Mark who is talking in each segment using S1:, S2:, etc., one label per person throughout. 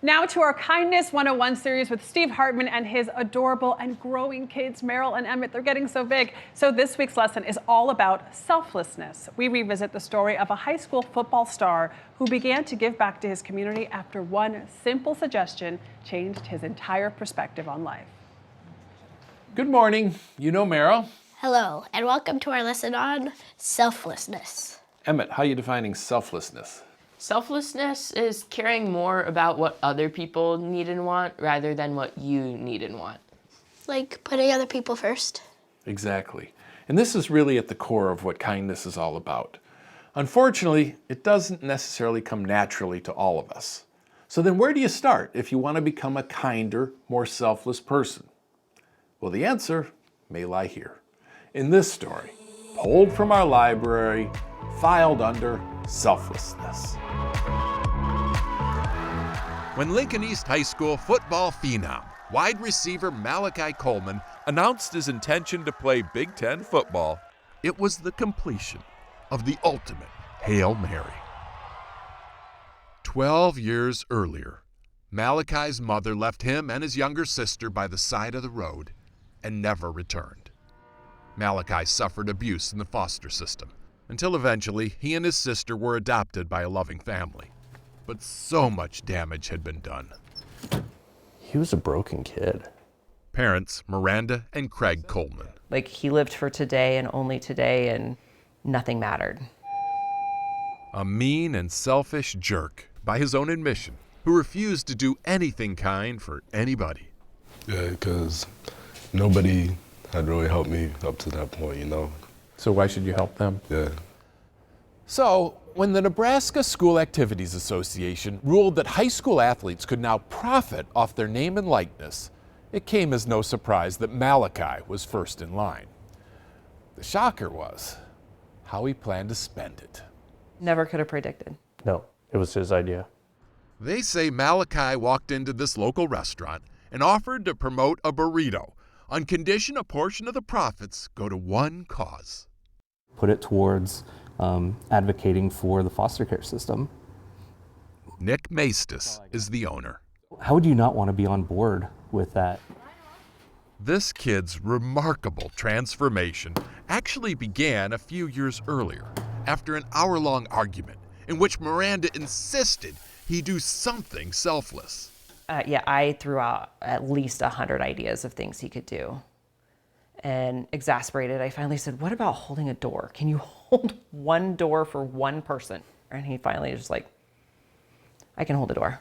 S1: Now to our Kindness 101 series with Steve Hartman and his adorable and growing kids, Meryl and Emmett. They're getting so big. So this week's lesson is all about selflessness. We revisit the story of a high school football star who began to give back to his community after one simple suggestion changed his entire perspective on life.
S2: Good morning. You know Meryl.
S3: Hello, and welcome to our lesson on selflessness.
S2: Emmett, how are you defining selflessness?
S4: Selflessness is caring more about what other people need and want rather than what you need and want.
S3: Like putting other people first.
S2: Exactly. And this is really at the core of what kindness is all about. Unfortunately, it doesn't necessarily come naturally to all of us. So then where do you start if you want to become a kinder, more selfless person? Well, the answer may lie here, in this story, pulled from our library, filed under selflessness.
S5: When Lincoln East High School football phenom, wide receiver Malachi Coleman announced his intention to play Big Ten football, it was the completion of the ultimate Hail Mary. 12 years earlier, Malachi's mother left him and his younger sister by the side of the road and never returned. Malachi suffered abuse in the foster system until eventually he and his sister were adopted by a loving family. But so much damage had been done.
S6: He was a broken kid.
S5: Parents Miranda and Craig Coleman.
S7: Like, he lived for today and only today, and nothing mattered.
S5: A mean and selfish jerk, by his own admission, who refused to do anything kind for anybody.
S8: Yeah, because nobody had really helped me up to that point, you know?
S2: So why should you help them?
S8: Yeah.
S2: So, when the Nebraska School Activities Association ruled that high school athletes could now profit off their name and likeness, it came as no surprise that Malachi was first in line. The shocker was how he planned to spend it.
S7: Never could have predicted.
S6: No, it was his idea.
S5: They say Malachi walked into this local restaurant and offered to promote a burrito on condition a portion of the profits go to one cause.
S6: Put it towards advocating for the foster care system.
S5: Nick Maestas is the owner.
S6: How would you not want to be on board with that?
S5: This kid's remarkable transformation actually began a few years earlier after an hour-long argument in which Miranda insisted he do something selfless.
S7: I threw out at least 100 ideas of things he could do. And exasperated, I finally said, what about holding a door? Can you hold one door for one person? And he finally was just like, I can hold a door.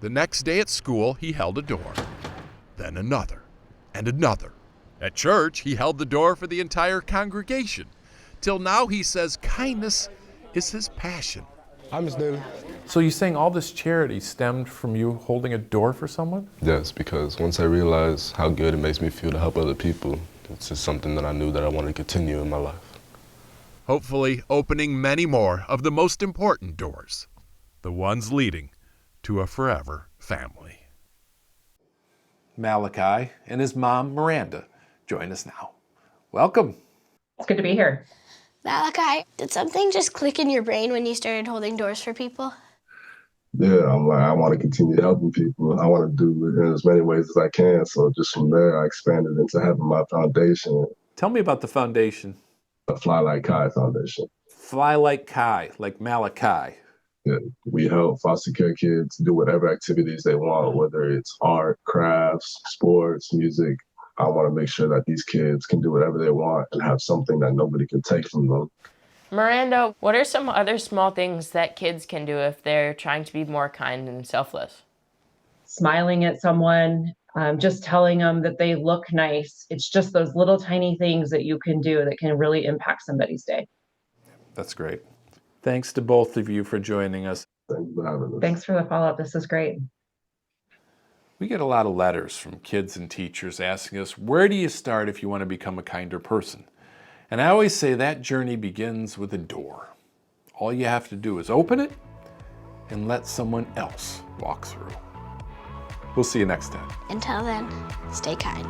S5: The next day at school, he held a door, then another, and another. At church, he held the door for the entire congregation, till now he says kindness is his passion.
S8: Hi, Miss Daly.
S2: So you're saying all this charity stemmed from you holding a door for someone?
S8: Yes, because once I realized how good it makes me feel to help other people, it's just something that I knew that I wanted to continue in my life.
S5: Hopefully opening many more of the most important doors, the ones leading to a forever family.
S2: Malachi and his mom, Miranda, join us now. Welcome.
S9: It's good to be here.
S3: Malachi, did something just click in your brain when you started holding doors for people?
S10: Yeah, I'm like, I want to continue helping people. I want to do it in as many ways as I can. So just from there, I expanded into having my foundation.
S2: Tell me about the foundation.
S10: The Fly Like Kai Foundation.
S2: Fly like Kai, like Malachi.
S10: Yeah, we help foster care kids do whatever activities they want, whether it's art, crafts, sports, music. I want to make sure that these kids can do whatever they want and have something that nobody can take from them.
S4: Miranda, what are some other small things that kids can do if they're trying to be more kind and selfless?
S9: Smiling at someone, just telling them that they look nice. It's just those little tiny things that you can do that can really impact somebody's day.
S2: That's great. Thanks to both of you for joining us.
S10: Thank you for having us.
S9: Thanks for the follow-up. This is great.
S2: We get a lot of letters from kids and teachers asking us, where do you start if you want to become a kinder person? And I always say that journey begins with a door. All you have to do is open it and let someone else walk through. We'll see you next time.
S3: Until then, stay kind.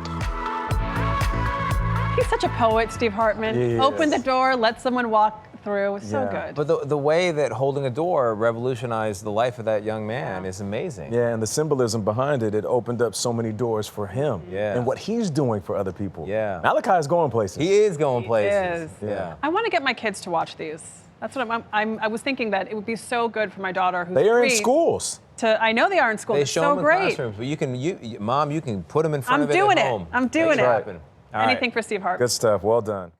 S1: He's such a poet, Steve Hartman.
S6: Yes.
S1: Open the door, let someone walk through. So good.
S11: But the way that holding a door revolutionized the life of that young man is amazing.
S12: Yeah, and the symbolism behind it, it opened up so many doors for him.
S11: Yeah.
S12: And what he's doing for other people.
S11: Yeah.
S12: Malachi's going places.
S11: He is going places.
S1: Is.
S11: Yeah.
S1: I want to get my kids to watch these. That's what I was thinking, that it would be so good for my daughter who's
S12: They are in
S1: 3
S12: schools.
S1: I know they are in school.
S11: They
S1: It's
S11: show
S1: so
S11: them in
S1: great.
S11: classrooms, but Mom, you can put them in front
S1: I'm
S11: of it
S1: doing
S11: at
S1: it.
S11: home.
S1: I'm doing
S11: Make
S1: it.
S11: happen. All right.
S1: Anything for Steve Hartman.
S12: Good stuff. Well done.